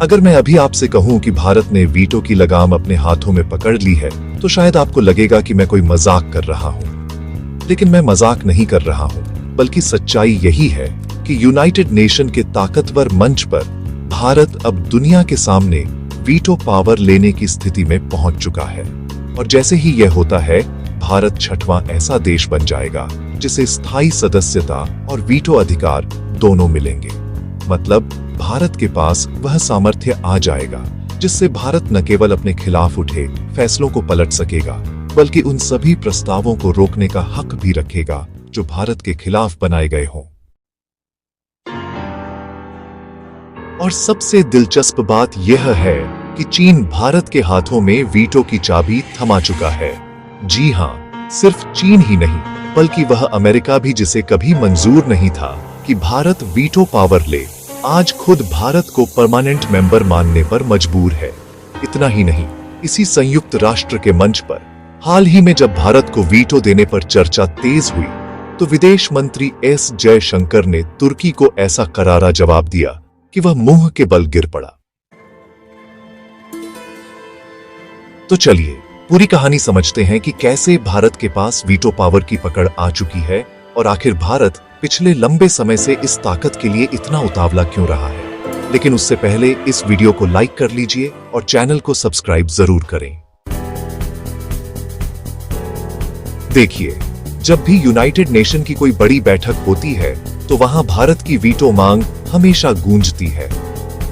अगर मैं अभी आपसे कहूं कि भारत ने वीटो की लगाम अपने हाथों में पकड़ ली है, तो शायद आपको लगेगा कि मैं कोई मजाक कर रहा हूं। लेकिन मैं मजाक नहीं कर रहा हूं, बल्कि सच्चाई यही है कि यूनाइटेड नेशन के ताकतवर मंच पर भारत अब दुनिया के सामने वीटो पावर लेने की स्थिति में पहुंच चुका है। और जैसे ही यह होता है, भारत छठवां ऐसा देश बन जाएगा जिसे स्थायी सदस्यता और वीटो अधिकार दोनों मिलेंगे। मतलब भारत के पास वह सामर्थ्य आ जाएगा जिससे भारत न केवल अपने खिलाफ उठे फैसलों को पलट सकेगा, बल्कि उन सभी प्रस्तावों को रोकने का हक भी रखेगा जो भारत के खिलाफ बनाए गए हों। और सबसे दिलचस्प बात यह है कि चीन भारत के हाथों में वीटो की चाबी थमा चुका है। जी हां, सिर्फ चीन ही नहीं, बल्कि वह अमेरिका भी, जिसे कभी मंजूर नहीं था कि भारत वीटो पावर ले, आज खुद भारत को परमानेंट मेंबर मानने पर मजबूर है। इतना ही नहीं, इसी संयुक्त राष्ट्र के मंच पर हाल ही में जब भारत को वीटो देने पर चर्चा तेज हुई, तो विदेश मंत्री एस जयशंकर ने तुर्की को ऐसा करारा जवाब दिया कि वह मुंह के बल गिर पड़ा। तो चलिए पूरी कहानी समझते हैं कि कैसे भारत के पास वीटो पावर की पकड़ आ चुकी है और आखिर भारत पिछले लंबे समय से इस ताकत के लिए इतना उतावला क्यों रहा है। लेकिन उससे पहले इस वीडियो को लाइक कर लीजिए और चैनल को सब्सक्राइब जरूर करें। देखिए, जब भी यूनाइटेड नेशन की कोई बड़ी बैठक होती है तो वहां भारत की वीटो मांग हमेशा गूंजती है।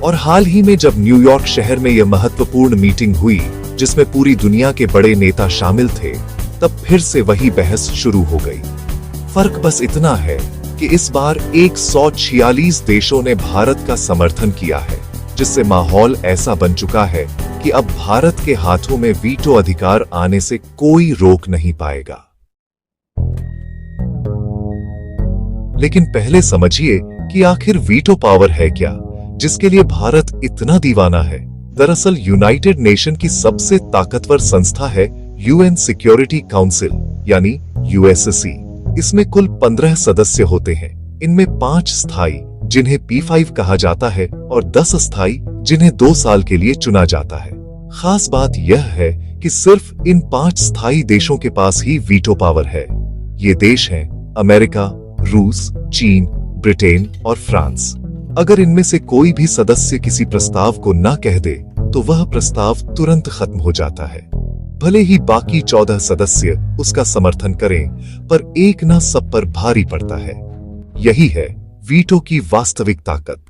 और हाल ही में जब न्यूयॉर्क शहर में यह महत्वपूर्ण मीटिंग हुई जिसमें पूरी दुनिया के बड़े नेता शामिल थे, तब फिर से वही बहस शुरू हो गई। फर्क बस इतना है कि इस बार 146 देशों ने भारत का समर्थन किया है, जिससे माहौल ऐसा बन चुका है कि अब भारत के हाथों में वीटो अधिकार आने से कोई रोक नहीं पाएगा। लेकिन पहले समझिए कि आखिर वीटो पावर है क्या, जिसके लिए भारत इतना दीवाना है। दरअसल यूनाइटेड नेशन की सबसे ताकतवर संस्था है यूएन सिक्योरिटी काउंसिल, यानी यूएससी। इसमें कुल 15 सदस्य होते हैं। इनमें 5 स्थायी, जिन्हें P5 कहा जाता है, और 10 अस्थायी, जिन्हें 2 साल के लिए चुना जाता है। खास बात यह है कि सिर्फ इन 5 स्थायी देशों के पास ही वीटो पावर है। ये देश हैं अमेरिका, रूस, चीन, ब्रिटेन और फ्रांस। अगर इनमें से कोई भी सदस्य किसी प्रस्ताव को न कह दे तो वह प्रस्ताव तुरंत खत्म हो जाता है। भले ही बाकी 14 सदस्य उसका समर्थन करें, पर एक न सब पर भारी पड़ता है। यही है वीटो की वास्तविक ताकत।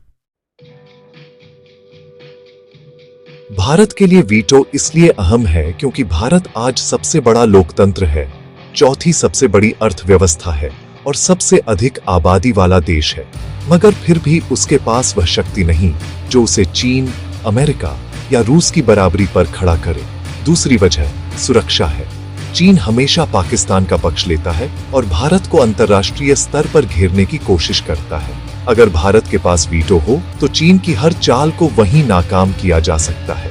भारत के लिए वीटो इसलिए अहम है क्योंकि भारत आज सबसे बड़ा लोकतंत्र है, चौथी सबसे बड़ी अर्थव्यवस्था है और सबसे अधिक आबादी वाला देश है। मगर फिर भी उसके पास वह शक्ति नहीं जो उसे चीन, अमेरिका या रूस की बराबरी पर खड़ा करे। दूसरी वजह सुरक्षा है। चीन हमेशा पाकिस्तान का पक्ष लेता है और भारत को अंतर्राष्ट्रीय स्तर पर घेरने की कोशिश करता है। अगर भारत के पास वीटो हो तो चीन की हर चाल को वहीं नाकाम किया जा सकता है।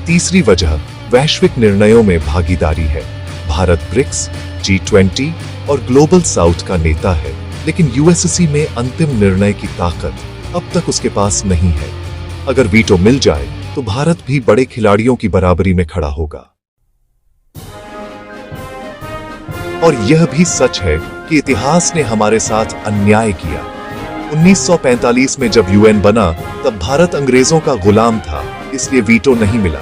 तीसरी वजह वैश्विक निर्णयों में भागीदारी है। भारत ब्रिक्स, G20 और ग्लोबल साउथ का नेता है, लेकिन यूएससी में अंतिम निर्णय की ताकत अब तक उसके पास नहीं है। अगर वीटो मिल जाए तो भारत भी बड़े खिलाड़ियों की बराबरी में खड़ा होगा। और यह भी सच है कि इतिहास ने हमारे साथ अन्याय किया। 1945 में जब यूएन बना तब भारत अंग्रेजों का गुलाम था, इसलिए वीटो नहीं मिला।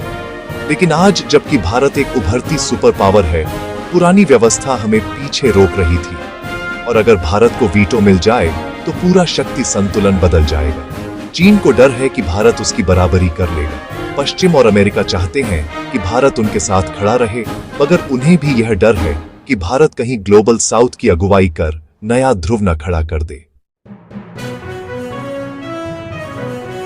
लेकिन आज जबकि भारत एक उभरती सुपर पावर है, पुरानी व्यवस्था हमें पीछे रोक रही थी। और अगर भारत को वीटो मिल जाए तो पूरा शक्ति संतुलन बदल जाएगा। चीन को डर है कि भारत उसकी बराबरी कर लेगा। पश्चिम और अमेरिका चाहते हैं कि भारत उनके साथ खड़ा रहे, मगर उन्हें भी यह डर है कि भारत कहीं ग्लोबल साउथ की अगुवाई कर नया ध्रुव न खड़ा कर दे।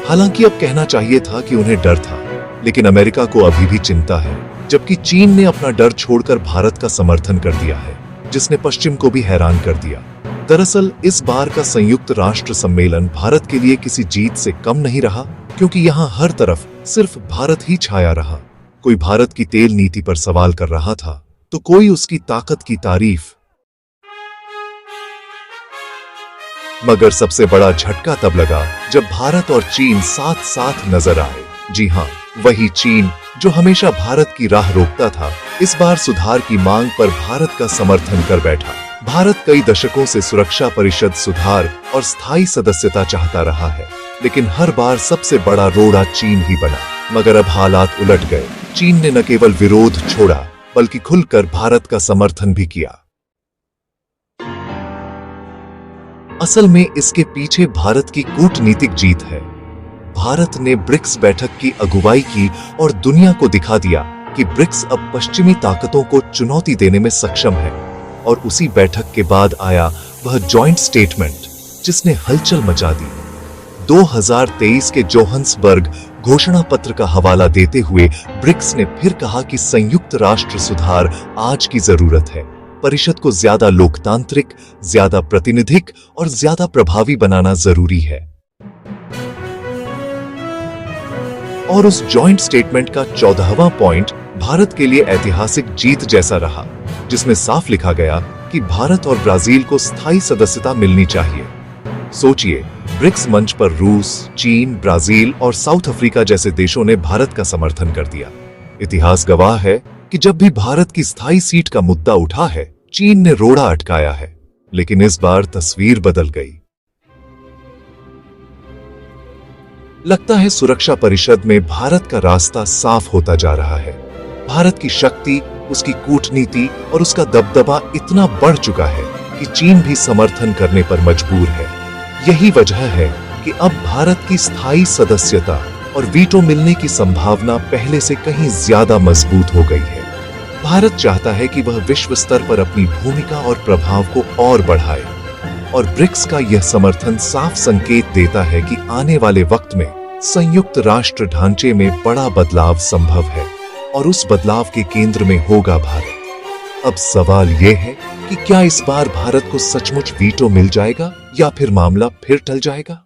हालांकि अब कहना चाहिए था कि उन्हें डर था, लेकिन अमेरिका को अभी भी चिंता है, जबकि चीन ने अपना डर छोड़कर भारत का समर्थन कर दिया है, जिसने पश्चिम को भी हैरान कर दिया। दरअसल इस बार का संयुक्त राष्ट्र सम्मेलन भारत के लिए किसी जीत से कम नहीं रहा, क्योंकि यहाँ हर तरफ सिर्फ भारत ही छाया रहा। कोई भारत की तेल नीति पर सवाल कर रहा था तो कोई उसकी ताकत की तारीफ। मगर सबसे बड़ा झटका तब लगा जब भारत और चीन साथ साथ नजर आए। जी हाँ, वही चीन जो हमेशा भारत की राह रोकता था, इस बार सुधार की मांग पर भारत का समर्थन कर बैठा। भारत कई दशकों से सुरक्षा परिषद सुधार और स्थायी सदस्यता चाहता रहा है, लेकिन हर बार सबसे बड़ा रोड़ा चीन ही बना। मगर अब हालात उलट गए। चीन ने न केवल विरोध छोड़ा, बल्कि खुलकर भारत का समर्थन भी किया। असल में इसके पीछे भारत की कूटनीतिक जीत है। भारत ने ब्रिक्स बैठक की अगुवाई की और दुनिया को दिखा दिया कि ब्रिक्स अब पश्चिमी ताकतों को चुनौती देने में सक्षम है। और उसी बैठक के बाद आया वह जॉइंट स्टेटमेंट जिसने हलचल मचा दी। 2023 के जोहान्सबर्ग घोषणा पत्र का हवाला देते हुए ब्रिक्स ने फिर कहा कि संयुक्त राष्ट्र सुधार आज की जरूरत है। परिषद को ज्यादा लोकतांत्रिक, ज्यादा प्रातिनिधिक और ज्यादा प्रभावी बनाना जरूरी है। और उस जॉइंट स्टेटमेंट का 14वां पॉइंट भारत के लिए ऐतिहासिक जीत जैसा रहा, जिसमें साफ लिखा गया कि भारत और ब्राजील को स्थायी सदस्यता मिलनी चाहिए। सोचिए, ब्रिक्स मंच पर रूस, चीन, ब्राजील और साउथ अफ्रीका जैसे देशों ने भारत का समर्थन कर दिया। इतिहास गवाह है कि जब भी भारत की स्थायी सीट का मुद्दा उठा है, चीन ने रोड़ा अटकाया है। लेकिन इस बार तस्वीर बदल गई। लगता है सुरक्षा परिषद में भारत का रास्ता साफ होता जा रहा है। भारत की शक्ति, उसकी कूटनीति और उसका दबदबा इतना बढ़ चुका है कि चीन भी समर्थन करने पर मजबूर है। यही वजह है कि अब भारत की स्थायी सदस्यता और वीटो मिलने की संभावना पहले से कहीं ज्यादा मजबूत हो गई है। भारत चाहता है कि वह विश्व स्तर पर अपनी भूमिका और प्रभाव को और बढ़ाए, और ब्रिक्स का यह समर्थन साफ संकेत देता है कि आने वाले वक्त में संयुक्त राष्ट्र ढांचे में बड़ा बदलाव संभव है, और उस बदलाव के केंद्र में होगा भारत। अब सवाल यह है कि क्या इस बार भारत को सचमुच वीटो मिल जाएगा या फिर मामला फिर टल जाएगा?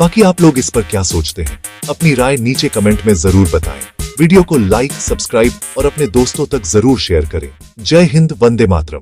बाकी आप लोग इस पर क्या सोचते हैं? अपनी राय नीचे कमेंट में जरूर बताएं। वीडियो को लाइक, सब्सक्राइब और अपने दोस्तों तक जरूर शेयर करें। जय हिंद, वंदे मातरम।